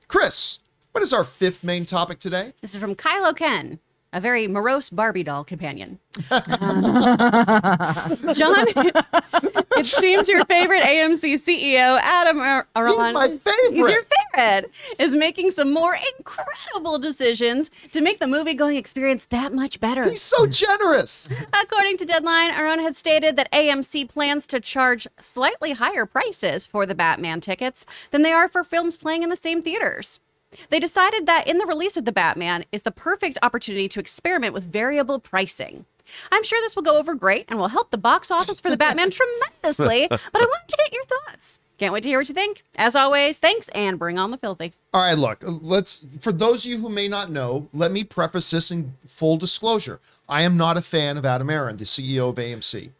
Chris, what is our fifth main topic today? This is from Kylo Ken, a very morose Barbie doll companion. John, it seems your favorite AMC CEO, Adam Aron, He's my favorite. He's your favorite, is making some more incredible decisions to make the movie-going experience that much better. He's so generous. According to Deadline, Aron has stated that AMC plans to charge slightly higher prices for the Batman tickets than they are for films playing in the same theaters. They decided that in the release of the Batman is the perfect opportunity to experiment with variable pricing. I'm sure this will go over great and will help the box office for the Batman tremendously, but I wanted to get your thoughts. Can't wait to hear what you think. As always, thanks, and bring on the filthy. All right, look, for those of you who may not know, let me preface this in full disclosure. I am not a fan of Adam Aron, the CEO of AMC.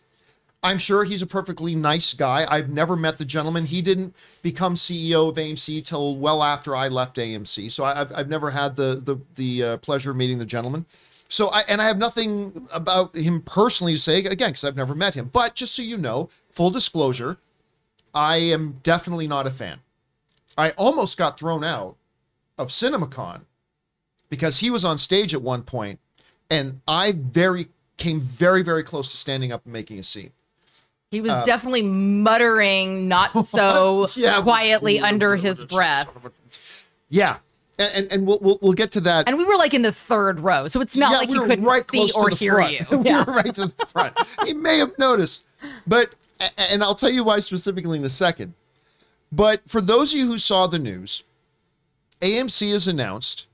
I'm sure he's a perfectly nice guy. I've never met the gentleman. He didn't become CEO of AMC till well after I left AMC. So I've never had the pleasure of meeting the gentleman. So I have nothing about him personally to say, again, because I've never met him. But just so you know, full disclosure, I am definitely not a fan. I almost got thrown out of CinemaCon because he was on stage at one point, and I came very, very close to standing up and making a scene. He was definitely muttering not so quietly under his breath. Yeah. And we'll get to that. And we were like in the third row, so it's not like you couldn't see or hear you. We were right to the front. He may have noticed, but, and I'll tell you why specifically in a second. But for those of you who saw the news, AMC has announced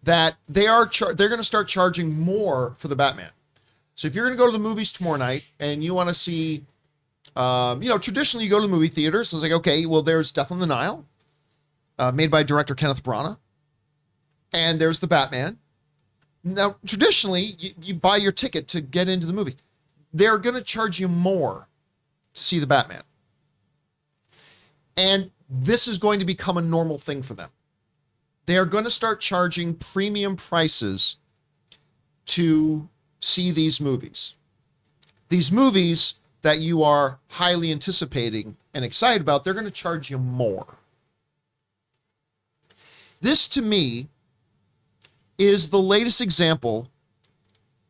that they're going to start charging more for the Batman. So if you're going to go to the movies tomorrow night and you want to see, traditionally you go to the movie theaters. So it's like, okay, well, there's Death on the Nile, made by director Kenneth Branagh. And there's the Batman. Now, traditionally, you buy your ticket to get into the movie. They're going to charge you more to see the Batman. And this is going to become a normal thing for them. They are going to start charging premium prices to see these movies. These movies that you are highly anticipating and excited about, they're going to charge you more. This, to me, is the latest example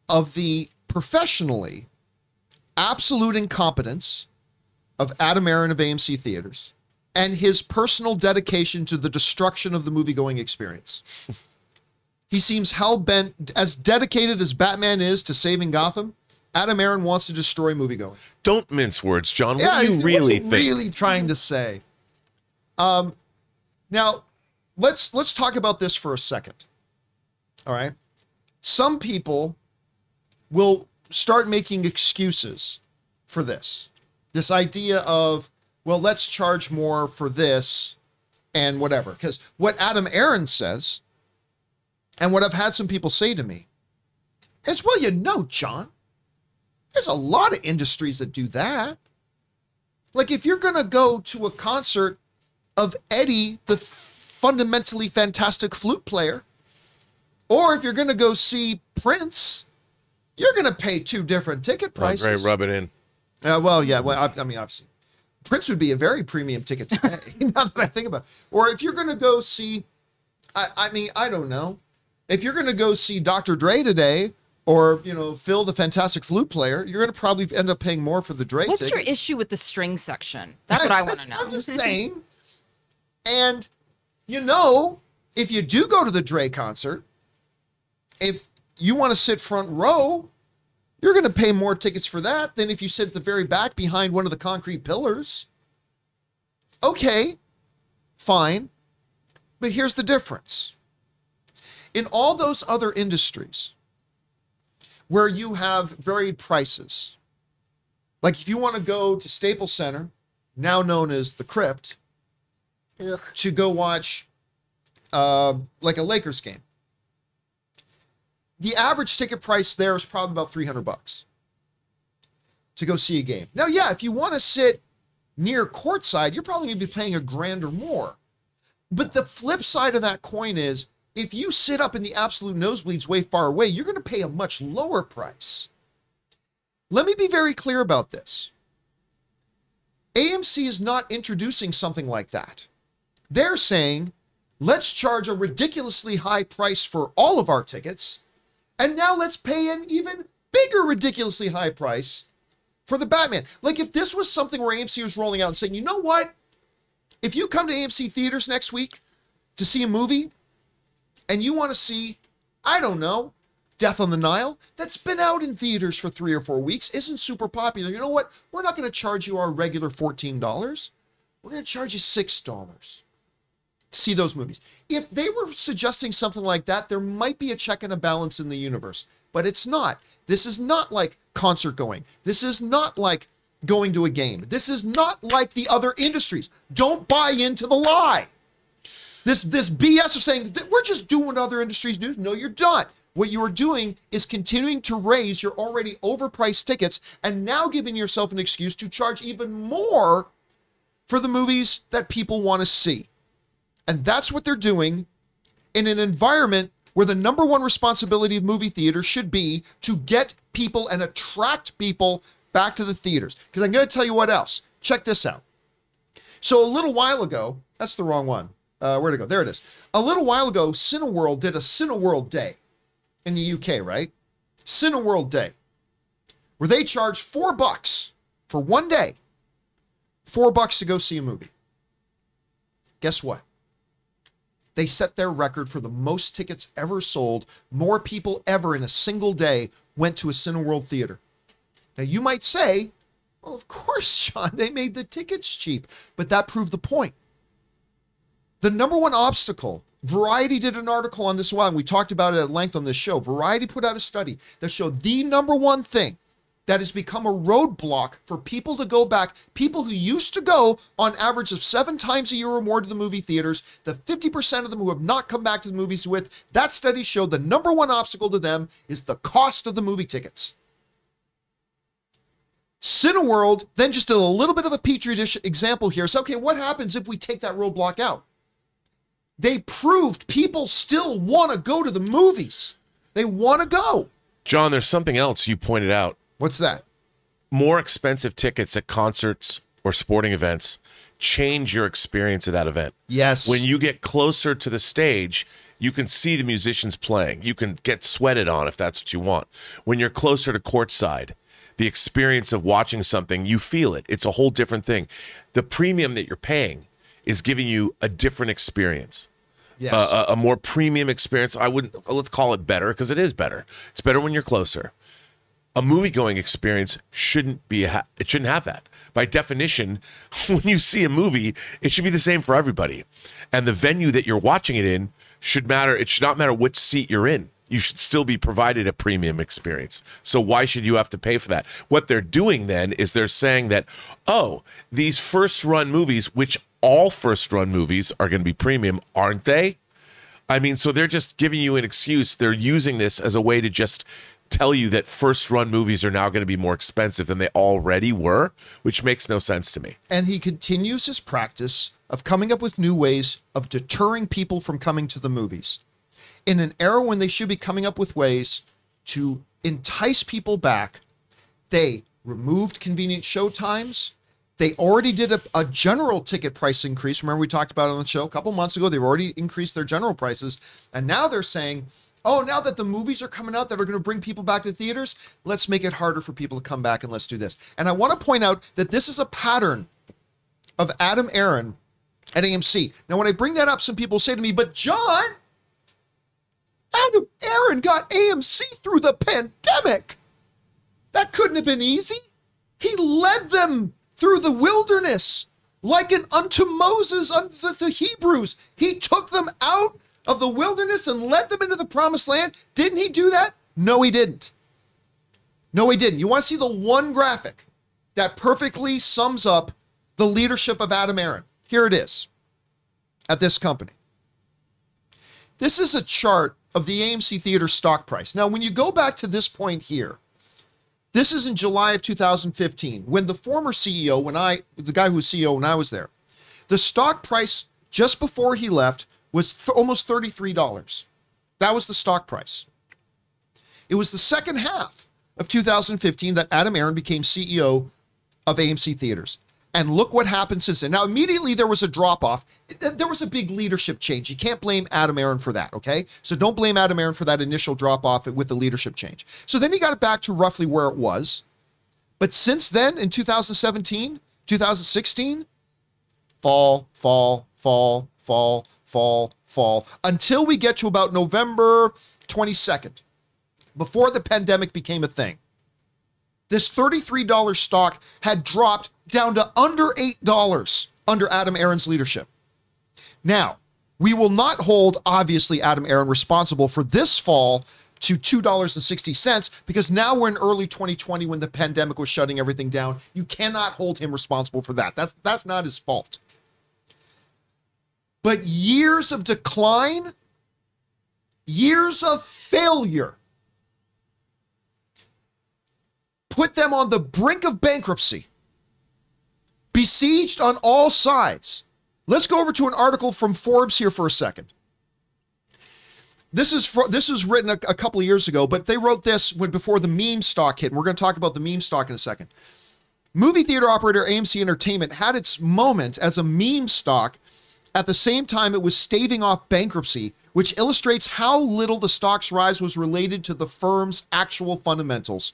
of the professionally absolute incompetence of Adam Aron of AMC Theaters and his personal dedication to the destruction of the movie-going experience. He seems hell-bent, as dedicated as Batman is to saving Gotham, Adam Aron wants to destroy moviegoing. Don't mince words, John. What do you really think? Really trying to say? Now, let's talk about this for a second. All right. Some people will start making excuses for this. This idea of, well, let's charge more for this and whatever. Because what Adam Aron says, and what I've had some people say to me, is, well, John, there's a lot of industries that do that. Like if you're going to go to a concert of Eddie, the fundamentally fantastic flute player, or if you're going to go see Prince, you're going to pay two different ticket prices. Oh, great, rub it in. Well, yeah. Well, I mean, obviously, Prince would be a very premium ticket to pay. Now that I think about it. Or if you're going to go see, I mean, I don't know. If you're going to go see Dr. Dre today, or, Phil, the fantastic flute player, you're going to probably end up paying more for the Dre tickets. What's your issue with the string section? That's what I want to know. I'm just saying. And, if you do go to the Dre concert, if you want to sit front row, you're going to pay more tickets for that than if you sit at the very back behind one of the concrete pillars. Okay, fine. But here's the difference. In all those other industries where you have varied prices, like if you want to go to Staples Center, now known as the Crypt, to go watch like a Lakers game, the average ticket price there is probably about $300 to go see a game. Now, yeah, if you want to sit near courtside, you're probably going to be paying $1,000 or more. But the flip side of that coin is, if you sit up in the absolute nosebleeds way far away, you're going to pay a much lower price. Let me be very clear about this. AMC is not introducing something like that. They're saying, Let's charge a ridiculously high price for all of our tickets. And now let's pay an even bigger, ridiculously high price for the Batman. Like if this was something where AMC was rolling out and saying, you know what? If you come to AMC theaters next week to see a movie and you want to see, I don't know, Death on the Nile, that's been out in theaters for 3 or 4 weeks, isn't super popular. You know what? We're not going to charge you our regular $14. We're going to charge you $6 to see those movies. If they were suggesting something like that, there might be a check and a balance in the universe, but it's not. This is not like concert going. This is not like going to a game. This is not like the other industries. Don't buy into the lie. This BS of saying that we're just doing what other industries do. No, you're not. What you are doing is continuing to raise your already overpriced tickets and now giving yourself an excuse to charge even more for the movies that people want to see. And that's what they're doing in an environment where the number one responsibility of movie theaters should be to get people and attract people back to the theaters. Because I'm going to tell you what else. Check this out. So a little while ago, that's the wrong one. Where'd it go? There it is. A little while ago, Cineworld did a Cineworld Day in the UK, right? Cineworld Day, where they charge $4 for one day, $4 to go see a movie. Guess what? They set their record for the most tickets ever sold. More people ever in a single day went to a Cineworld theater. Now you might say, well, of course, John, they made the tickets cheap, but that proved the point. The number one obstacle, Variety did an article on this a while, and we talked about it at length on this show. Variety put out a study that showed the number one thing that has become a roadblock for people to go back, people who used to go on average of 7 times a year or more to the movie theaters, the 50% of them who have not come back to the movies with, that study showed the number one obstacle to them is the cost of the movie tickets. Cineworld then just did a little bit of a petri dish example here. So, okay, what happens if we take that roadblock out? They proved people still want to go to the movies. They want to go. John, there's something else you pointed out. What's that? More expensive tickets at concerts or sporting events change your experience of that event. Yes. When you get closer to the stage, you can see the musicians playing. You can get sweated on if that's what you want. When you're closer to courtside, the experience of watching something, you feel it. It's a whole different thing. The premium that you're paying is giving you a different experience. Yes. A more premium experience. Let's call it better, because it is better. It's better when you're closer. A movie-going experience shouldn't have that. By definition, when you see a movie, it should be the same for everybody. And the venue that you're watching it in should matter. It should not matter which seat you're in. You should still be provided a premium experience. So why should you have to pay for that? What they're doing then is they're saying that, oh, these first-run movies, which all first-run movies are going to be premium, aren't they? I mean, so they're just giving you an excuse. They're using this as a way to just tell you that first-run movies are now going to be more expensive than they already were, which makes no sense to me. And he continues his practice of coming up with new ways of deterring people from coming to the movies. In an era when they should be coming up with ways to entice people back, they removed convenient show times. They already did a general ticket price increase. Remember we talked about it on the show a couple months ago. They've already increased their general prices. And now they're saying, oh, now that the movies are coming out that are going to bring people back to theaters, let's make it harder for people to come back and let's do this. And I want to point out that this is a pattern of Adam Aron at AMC. Now, when I bring that up, some people say to me, but John, Adam Aron got AMC through the pandemic. That couldn't have been easy. He led them through the wilderness like an unto Moses unto the Hebrews. He took them out of the wilderness and led them into the promised land. Didn't he do that? No, he didn't. No, he didn't. You want to see the one graphic that perfectly sums up the leadership of Adam Aron? Here it is at this company. This is a chart of the AMC Theater stock price. Now, when you go back to this point here, this is in July of 2015, when the former CEO, the guy who was CEO when I was there, the stock price just before he left was almost $33. That was the stock price. It was the second half of 2015 that Adam Aron became CEO of AMC Theaters. And look what happened since then. Now, immediately there was a drop-off. There was a big leadership change. You can't blame Adam Aron for that, okay? So don't blame Adam Aron for that initial drop-off with the leadership change. So then he got it back to roughly where it was. But since then, in 2017, 2016, fall, until we get to about November 22nd, before the pandemic became a thing. This $33 stock had dropped down to under $8 under Adam Aron's leadership. Now, we will not hold, obviously, Adam Aron responsible for this fall to $2.60 because now we're in early 2020 when the pandemic was shutting everything down. You cannot hold him responsible for that. That's not his fault. But years of decline, years of failure, put them on the brink of bankruptcy, besieged on all sides. Let's go over to an article from Forbes here for a second. This is written a couple of years ago, but they wrote this before the meme stock hit. And we're going to talk about the meme stock in a second. Movie theater operator AMC Entertainment had its moment as a meme stock at the same time it was staving off bankruptcy, which illustrates how little the stock's rise was related to the firm's actual fundamentals.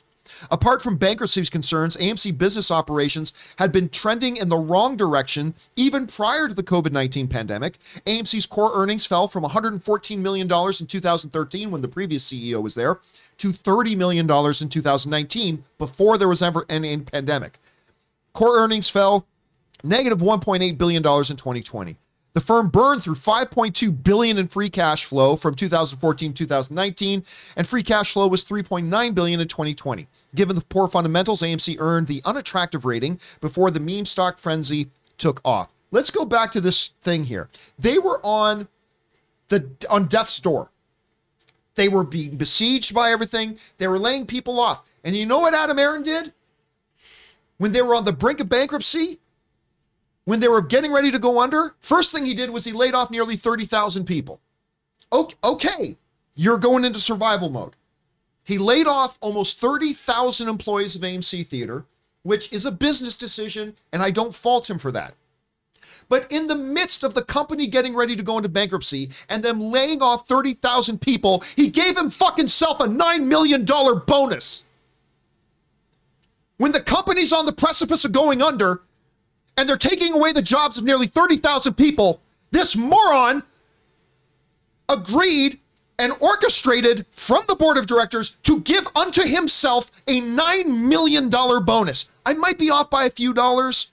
Apart from bankruptcy concerns, AMC business operations had been trending in the wrong direction even prior to the COVID-19 pandemic. AMC's core earnings fell from $114 million in 2013 when the previous CEO was there to $30 million in 2019 before there was ever any pandemic. Core earnings fell negative $1.8 billion in 2020. The firm burned through $5.2 billion in free cash flow from 2014 to 2019, and free cash flow was $3.9 billion in 2020. Given the poor fundamentals, AMC earned the unattractive rating before the meme stock frenzy took off. Let's go back to this thing here. They were on death's door. They were being besieged by everything. They were laying people off. And you know what Adam Aron did? When they were on the brink of bankruptcy, when they were getting ready to go under, first thing he did was he laid off nearly 30,000 people. Okay, you're going into survival mode. He laid off almost 30,000 employees of AMC Theater, which is a business decision, and I don't fault him for that. But in the midst of the company getting ready to go into bankruptcy and them laying off 30,000 people, he gave him fucking self a $9 million bonus. When the company's on the precipice of going under, and they're taking away the jobs of nearly 30,000 people, this moron agreed and orchestrated from the board of directors to give unto himself a $9 million bonus. I might be off by a few dollars,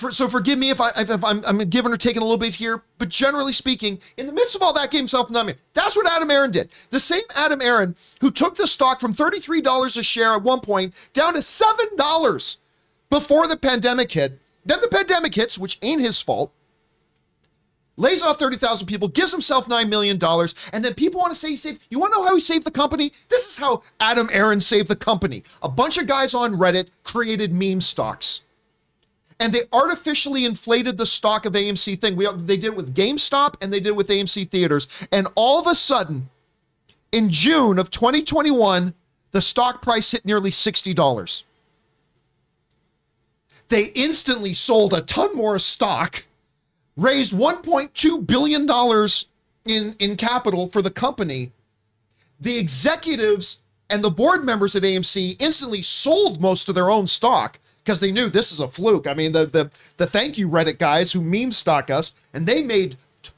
so forgive me if I'm giving or taking a little bit here, but generally speaking, in the midst of all that, gave himself $9 million. That's what Adam Aron did. The same Adam Aron who took the stock from $33 a share at one point down to $7 before the pandemic hit. Then the pandemic hits, which ain't his fault, lays off 30,000 people, gives himself $9 million, and then people want to say he saved. You want to know how he saved the company? This is how Adam Aron saved the company. A bunch of guys on Reddit created meme stocks, and they artificially inflated the stock of AMC thing. They did it with GameStop, and they did it with AMC Theaters, and all of a sudden, in June of 2021, the stock price hit nearly $60. They instantly sold a ton more stock, raised $1.2 billion in capital for the company. The executives and the board members at AMC instantly sold most of their own stock because they knew this is a fluke. I mean, the thank you Reddit guys who meme stock us, and they made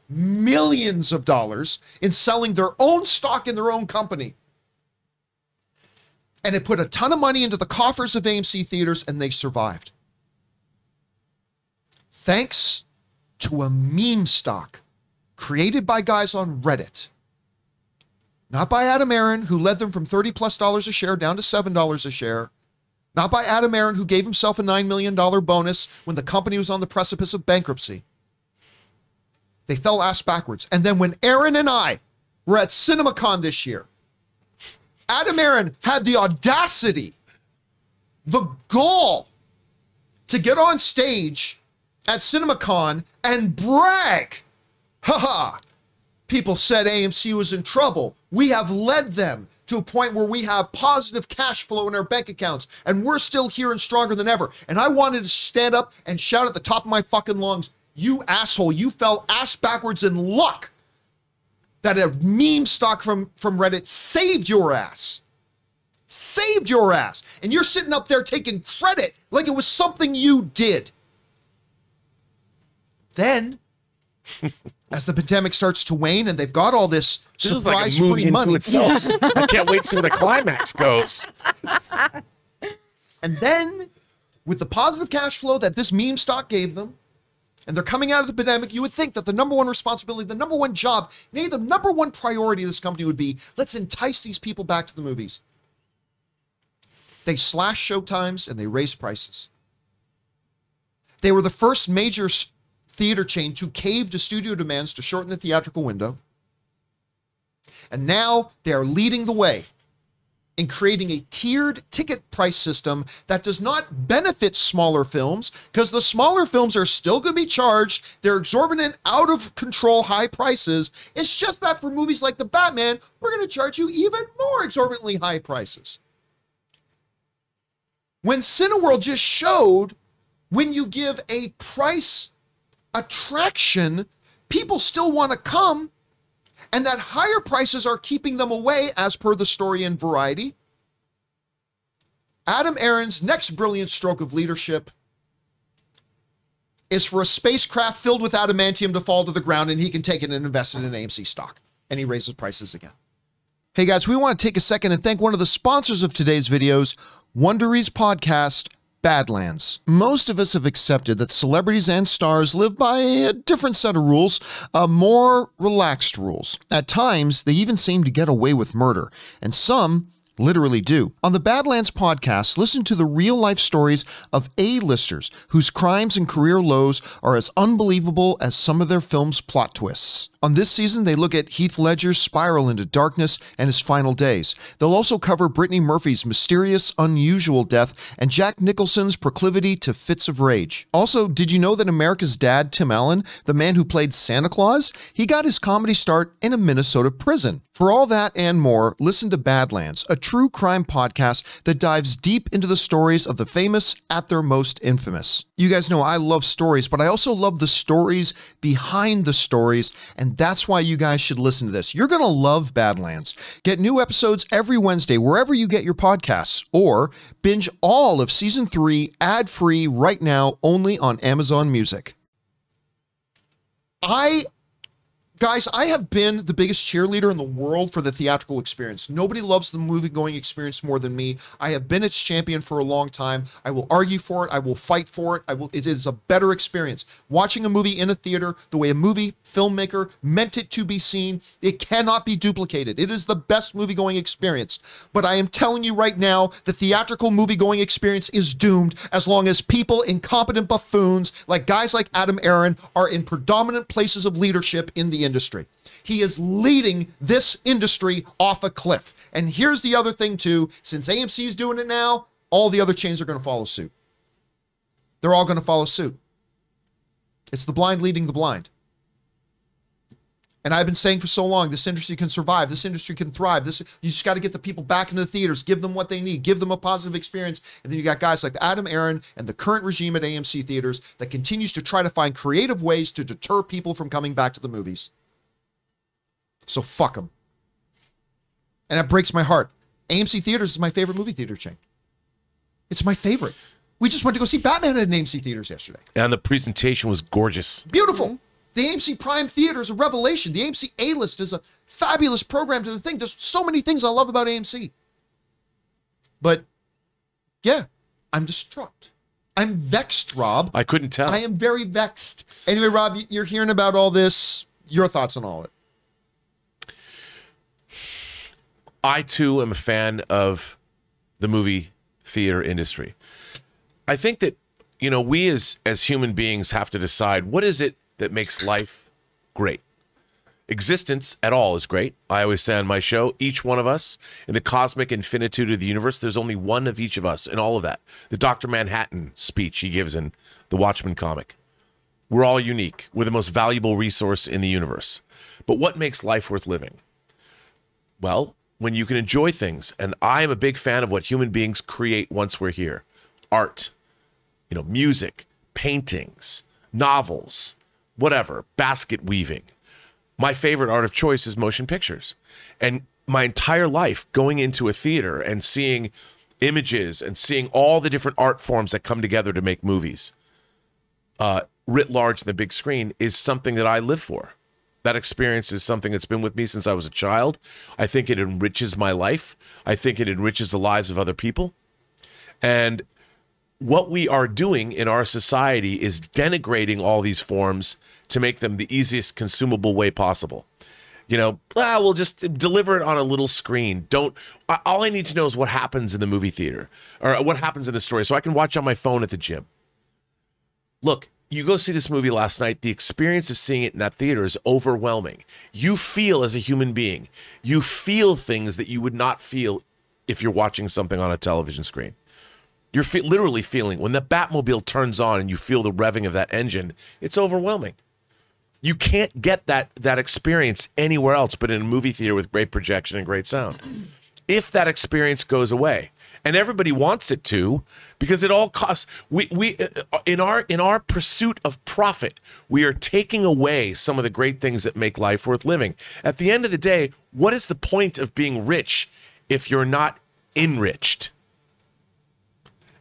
millions of dollars in selling their own stock in their own company. And it put a ton of money into the coffers of AMC Theaters, and they survived. Thanks to a meme stock created by guys on Reddit. Not by Adam Aron, who led them from $30+ a share down to $7 a share. Not by Adam Aron, who gave himself a $9 million bonus when the company was on the precipice of bankruptcy. They fell ass backwards. And then when Aaron and I were at CinemaCon this year, Adam Aron had the audacity, the gall to get on stage at CinemaCon and brag. Haha. People said AMC was in trouble. We have led them to a point where we have positive cash flow in our bank accounts, and we're still here and stronger than ever. And I wanted to stand up and shout at the top of my fucking lungs, you asshole, you fell ass backwards in luck that a meme stock from Reddit saved your ass. Saved your ass. And you're sitting up there taking credit like it was something you did. Then, as the pandemic starts to wane and they've got all this surprise-free money. Itself. I can't wait to see where the climax goes. And then, with the positive cash flow that this meme stock gave them, and they're coming out of the pandemic, you would think that the number one responsibility, the number one job, maybe the number one priority of this company would be, let's entice these people back to the movies. They slashed showtimes and they raised prices. They were the first major theater chain to cave to studio demands to shorten the theatrical window. And now they are leading the way in creating a tiered ticket price system that does not benefit smaller films, because the smaller films are still going to be charged their exorbitant, out of control high prices. It's just that for movies like The Batman, we're going to charge you even more exorbitantly high prices. When Cineworld just showed, when you give a price attraction, people still want to come, and that higher prices are keeping them away, as per the story in Variety. Adam Aron's next brilliant stroke of leadership is for a spacecraft filled with adamantium to fall to the ground, and he can take it and invest it in AMC stock. And he raises prices again. Hey guys, we want to take a second and thank one of the sponsors of today's videos, Wondery's podcast, Badlands. Most of us have accepted that celebrities and stars live by a different set of rules, more relaxed rules. At times, they even seem to get away with murder, and some literally do. On the Badlands podcast, listen to the real-life stories of A-listers whose crimes and career lows are as unbelievable as some of their films' plot twists. On this season, they look at Heath Ledger's spiral into darkness and his final days. They'll also cover Brittany Murphy's mysterious, unusual death and Jack Nicholson's proclivity to fits of rage. Also, did you know that America's Dad, Tim Allen, the man who played Santa Claus, he got his comedy start in a Minnesota prison? For all that and more, listen to Badlands, a true crime podcast that dives deep into the stories of the famous at their most infamous. You guys know I love stories, but I also love the stories behind the stories, and that's why you guys should listen to this. You're going to love Badlands. Get new episodes every Wednesday wherever you get your podcasts, or binge all of Season 3 ad-free right now only on Amazon Music. Guys, I have been the biggest cheerleader in the world for the theatrical experience. Nobody loves the movie-going experience more than me. I have been its champion for a long time. I will argue for it. I will fight for it. It is a better experience. Watching a movie in a theater, the way a movie filmmaker meant it to be seen, it cannot be duplicated. It is the best movie-going experience. But I am telling you right now, the theatrical movie-going experience is doomed as long as people, incompetent buffoons, like guys like Adam Aron, are in predominant places of leadership in the industry. He is leading this industry off a cliff. And here's the other thing too, since AMC is doing it now, all the other chains are going to follow suit. They're all going to follow suit. It's the blind leading the blind. And I've been saying for so long, this industry can survive, this industry can thrive. You just got to get the people back into the theaters, give them what they need, give them a positive experience. And then you got guys like Adam Aron and the current regime at AMC theaters that continues to try to find creative ways to deter people from coming back to the movies. So fuck them. And that breaks my heart. AMC Theaters is my favorite movie theater chain. It's my favorite. We just went to go see Batman at AMC Theaters yesterday. And the presentation was gorgeous. Beautiful. Mm-hmm. The AMC Prime Theater is a revelation. The AMC A-List is a fabulous program to the thing. There's so many things I love about AMC. But, yeah, I'm distraught. I'm vexed, Rob. I couldn't tell. I am very vexed. Anyway, Rob, you're hearing about all this. Your thoughts on all of it? I, too, am a fan of the movie theater industry. I think that, you know, we as human beings have to decide, what is it that makes life great? Existence at all is great. I always say on my show, each one of us in the cosmic infinitude of the universe, there's only one of each of us in all of that. The Dr. Manhattan speech he gives in the Watchmen comic. We're all unique. We're the most valuable resource in the universe. But what makes life worth living? Well, when you can enjoy things, and I am a big fan of what human beings create once we're here. Art, music, paintings, novels, whatever, basket weaving. My favorite art of choice is motion pictures. And my entire life going into a theater and seeing images and seeing all the different art forms that come together to make movies, writ large in the big screen, is something that I live for. That experience is something that's been with me since I was a child. I think it enriches my life. I think it enriches the lives of other people. And what we are doing in our society is denigrating all these forms to make them the easiest consumable way possible. We'll just deliver it on a little screen. All I need to know is what happens in the movie theater or what happens in the story so I can watch on my phone at the gym. Look, you go see this movie last night. The experience of seeing it in that theater is overwhelming. You feel as a human being, you feel things that you would not feel if you're watching something on a television screen. You're literally feeling when the Batmobile turns on and you feel the revving of that engine, it's overwhelming. You can't get that experience anywhere else but in a movie theater with great projection and great sound. If that experience goes away, and everybody wants it to, because it all costs. We in our pursuit of profit, we are taking away some of the great things that make life worth living. At the end of the day, what is the point of being rich if you're not enriched?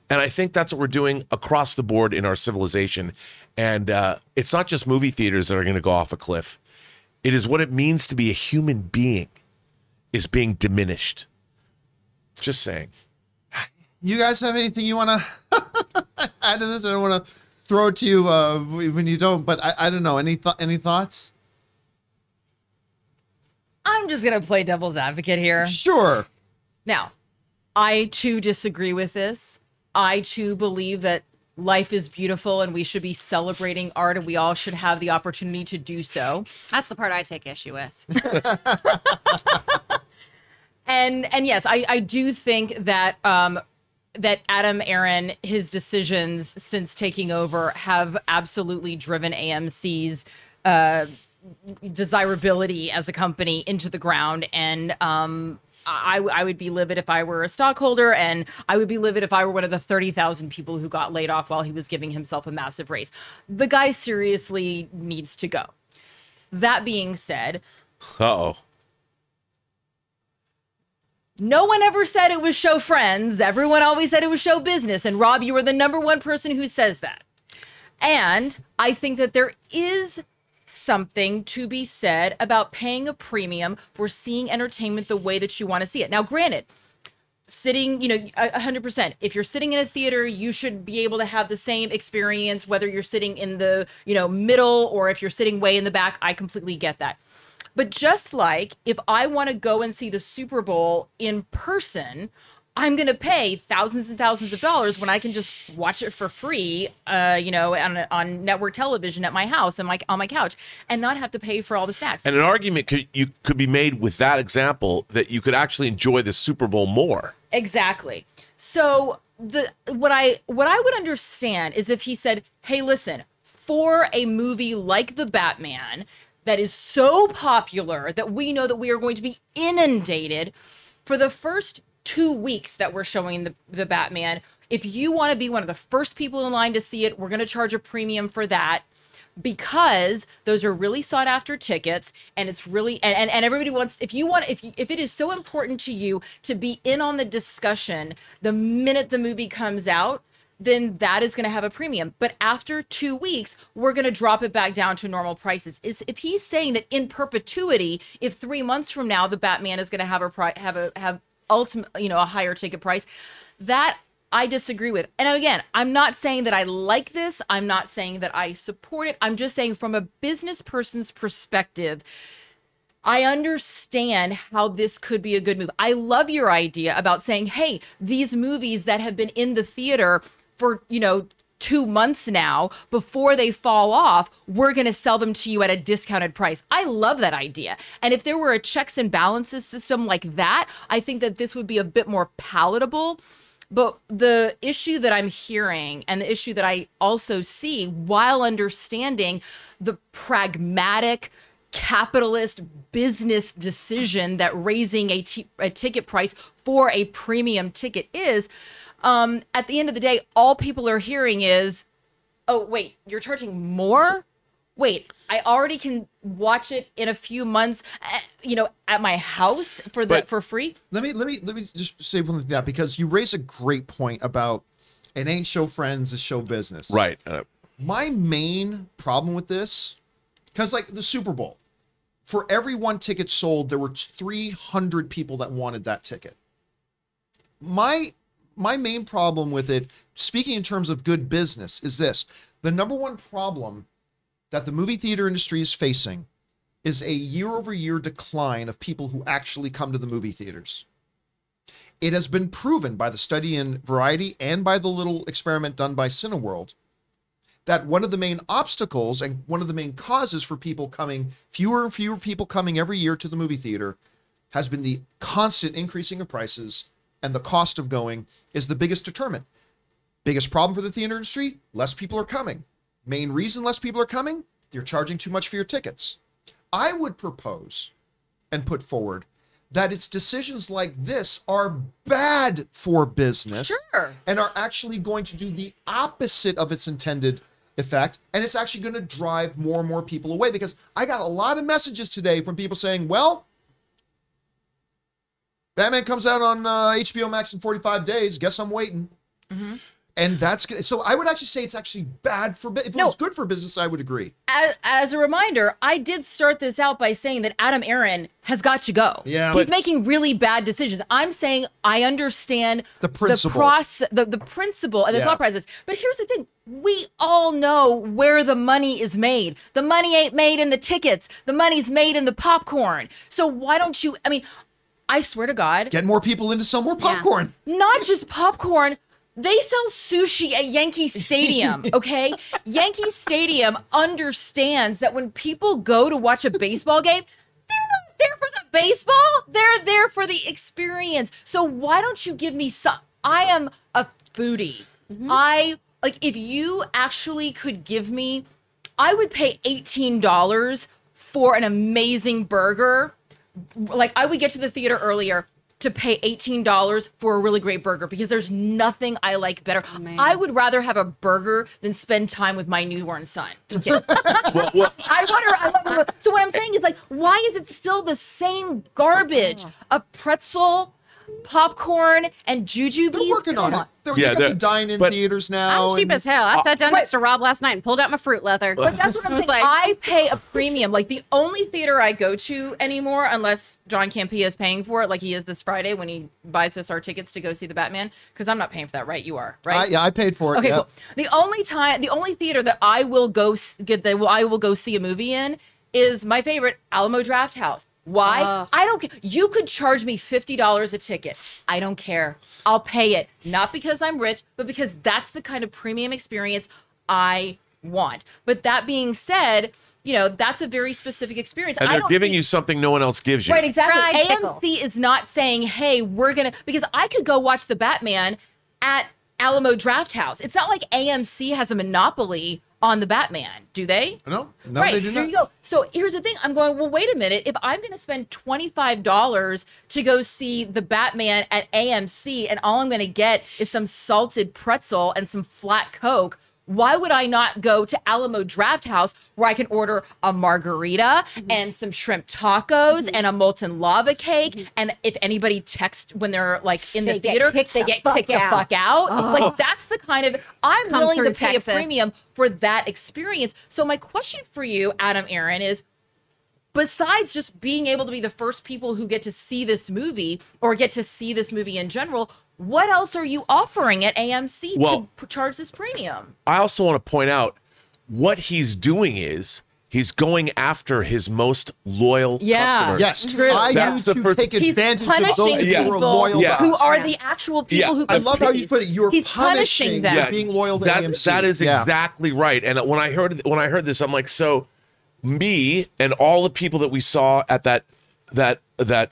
And I think that's what we're doing across the board in our civilization. And it's not just movie theaters that are going to go off a cliff. It is what it means to be a human being is being diminished. Just saying. You guys have anything you want to add to this? I don't want to throw it to you when you don't, but I don't know. Any thoughts? I'm just going to play devil's advocate here. Sure. Now, I too disagree with this. I too believe that life is beautiful and we should be celebrating art and we all should have the opportunity to do so. That's the part I take issue with. And yes, I do think that that Adam Aron, his decisions since taking over have absolutely driven AMC's desirability as a company into the ground. And I would be livid if I were a stockholder, and I would be livid if I were one of the 30,000 people who got laid off while he was giving himself a massive raise. The guy seriously needs to go. That being said, no one ever said it was show friends. Everyone always said it was show business. And Rob, you are the #1 person who says that. And I think that there is something to be said about paying a premium for seeing entertainment the way that you want to see it. Now, granted, sitting, 100%, if you're sitting in a theater, you should be able to have the same experience, whether you're sitting in the, middle or if you're sitting way in the back. I completely get that. But just like if I want to go and see the Super Bowl in person, I'm going to pay thousands and thousands of dollars when I can just watch it for free, on network television at my house and on my couch and not have to pay for all the snacks. And an argument could be made with that example that you could actually enjoy the Super Bowl more. Exactly. So what I would understand is if he said, hey, listen, for a movie like The Batman that is so popular that we know that we are going to be inundated for the first 2 weeks that we're showing the Batman. If you want to be one of the first people in line to see it, we're going to charge a premium for that because those are really sought after tickets. And it's really, and everybody wants, if it is so important to you to be in on the discussion the minute the movie comes out, then that is going to have a premium. But after 2 weeks, we're going to drop it back down to normal prices. If he's saying that in perpetuity, if 3 months from now the Batman is going to have ultimate, a higher ticket price, that I disagree with. And again, I'm not saying that I like this. I'm not saying that I support it. I'm just saying from a business person's perspective, I understand how this could be a good move. I love your idea about saying, hey, these movies that have been in the theater for, 2 months now, before they fall off, we're going to sell them to you at a discounted price. I love that idea. And if there were a checks and balances system like that, I think that this would be a bit more palatable. But the issue that I'm hearing and the issue that I also see, while understanding the pragmatic capitalist business decision that raising a ticket price for a premium ticket is. At the end of the day, all people are hearing is, oh, wait, you're charging more? Wait, I already can watch it in a few months, at my house for free. Let me just say one thing to that, because you raise a great point about it ain't show friends, it's show business. Right. My main problem with this, because like the Super Bowl, for every one ticket sold, there were 300 people that wanted that ticket. My main problem with it, speaking in terms of good business, is this. The number one problem that the movie theater industry is facing is a year-over-year decline of people who actually come to the movie theaters. It has been proven by the study in Variety and by the little experiment done by Cineworld that one of the main obstacles and one of the main causes for people coming, fewer and fewer people coming every year to the movie theater, has been the constant increasing of prices, and the cost of going is the biggest determinant. Biggest problem for the theater industry, less people are coming. Main reason less people are coming, you're charging too much for your tickets. I would propose and put forward that it's decisions like this are bad for business. Sure. And are actually going to do the opposite of its intended effect. And it's actually going to drive more and more people away, because I got a lot of messages today from people saying, well, Batman comes out on HBO Max in 45 days. Guess I'm waiting. Mm-hmm. And that's good. So I would actually say it's actually bad for business. If it was good for business, I would agree. As a reminder, I did start this out by saying that Adam Aron has got to go. Yeah. He's making really bad decisions. I'm saying I understand the principle, the principle and the thought process. But here's the thing. We all know where the money is made. The money ain't made in the tickets. The money's made in the popcorn. So why don't you, I swear to God. Get more people into some more popcorn. Yeah. Not just popcorn. They sell sushi at Yankee Stadium, okay? Yankee Stadium understands that when people go to watch a baseball game, they're not there for the baseball. They're there for the experience. So why don't you give me some? I am a foodie. Mm-hmm. If you actually could give me, I would pay $18 for an amazing burger. Like, I would get to the theater earlier to pay $18 for a really great burger, because there's nothing I like better. Oh, I would rather have a burger than spend time with my newborn son. Just kidding. So what I'm saying is, like, why is it still the same garbage? A pretzel, popcorn, and jujubes? They're working on it. They're going to dine in theaters now. I'm cheap as hell. I sat down next to Rob last night and pulled out my fruit leather. But that's what I'm saying. I pay a premium. Like, the only theater I go to anymore, unless John Campea is paying for it, like he is this Friday when he buys us our tickets to go see the Batman, because I'm not paying for that, right? You are, right? Yeah, I paid for it. Okay, cool. The only theater that I will go see a movie in is my favorite, Alamo Drafthouse. Why? I don't care. You could charge me $50 a ticket. I don't care. I'll pay it. Not because I'm rich, but because that's the kind of premium experience I want. But that being said, that's a very specific experience. And they're giving you something no one else gives you. Right, exactly. Fried AMC pickles. is not saying, hey, because I could go watch the Batman at Alamo Drafthouse. It's not like AMC has a monopoly on the Batman, do they? No, right, they do not. There you go. So here's the thing. I'm going, well, wait a minute. If I'm going to spend $25 to go see the Batman at AMC, and all I'm going to get is some salted pretzel and some flat Coke, why would I not go to Alamo Drafthouse, where I can order a margarita and some shrimp tacos and a molten lava cake? And if anybody texts when they're like in the theater, they get kicked the fuck out. Like, that's the kind of, I'm willing to pay a premium for that experience. So my question for you, Adam Aron, is, besides just being able to be the first people who get to see this movie, or get to see this movie in general, what else are you offering at AMC to charge this premium? I also want to point out what he's doing is he's going after his most loyal customers. Yes, true. That's the first. Take advantage of those people who are loyal to us. Who are the actual people who. I love how you put it. He's punishing them for being loyal to AMC. That is exactly right. And when I heard this, I'm like, so me and all the people that we saw at that that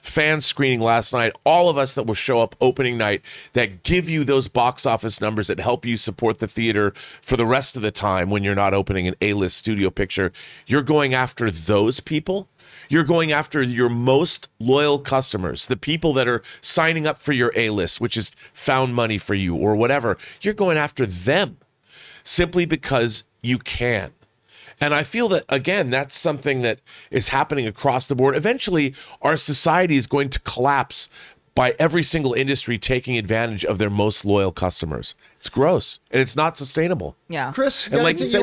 fan screening last night, all of us that will show up opening night, that give you those box office numbers that help you support the theater for the rest of the time when you're not opening an A-list studio picture, you're going after those people. You're going after your most loyal customers, the people that are signing up for your A-list, which is found money for you or whatever. You're going after them simply because you can. And I feel that, again, that's something that is happening across the board. Eventually, our society is going to collapse by every single industry taking advantage of their most loyal customers. It's gross, and it's not sustainable. Yeah. Chris, And like you said,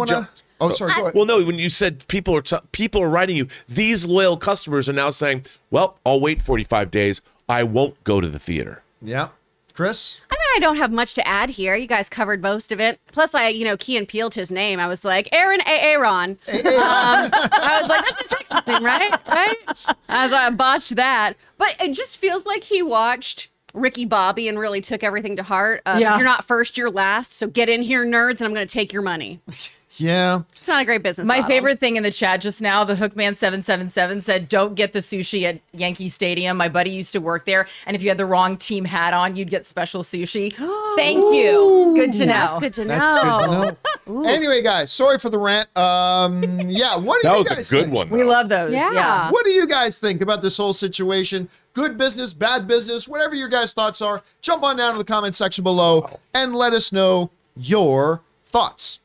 oh, sorry, go ahead. well, no, when you said people are writing you, these loyal customers are now saying, well, I'll wait 45 days. I won't go to the theater. Yeah. Chris? I mean, I don't have much to add here. You guys covered most of it. Plus, I, Key and peeled his name. I was like, Aaron Aron. I was like, that's a Texas name, right? As I botched that. But it just feels like he watched Ricky Bobby and really took everything to heart. If you're not first, you're last. So get in here, nerds, and I'm going to take your money. Yeah. It's not a great business My model. favorite thing in the chat just now, the Hookman777 said, don't get the sushi at Yankee Stadium. My buddy used to work there. And if you had the wrong team hat on, you'd get special sushi. Thank you. Good to know. That's good to know. That's good to know. Anyway, guys, sorry for the rant. Yeah, what do That you was guys a good think? one. We though. love those. Yeah. What do you guys think about this whole situation? Good business, bad business, whatever your guys' thoughts are, jump on down to the comment section below and let us know your thoughts.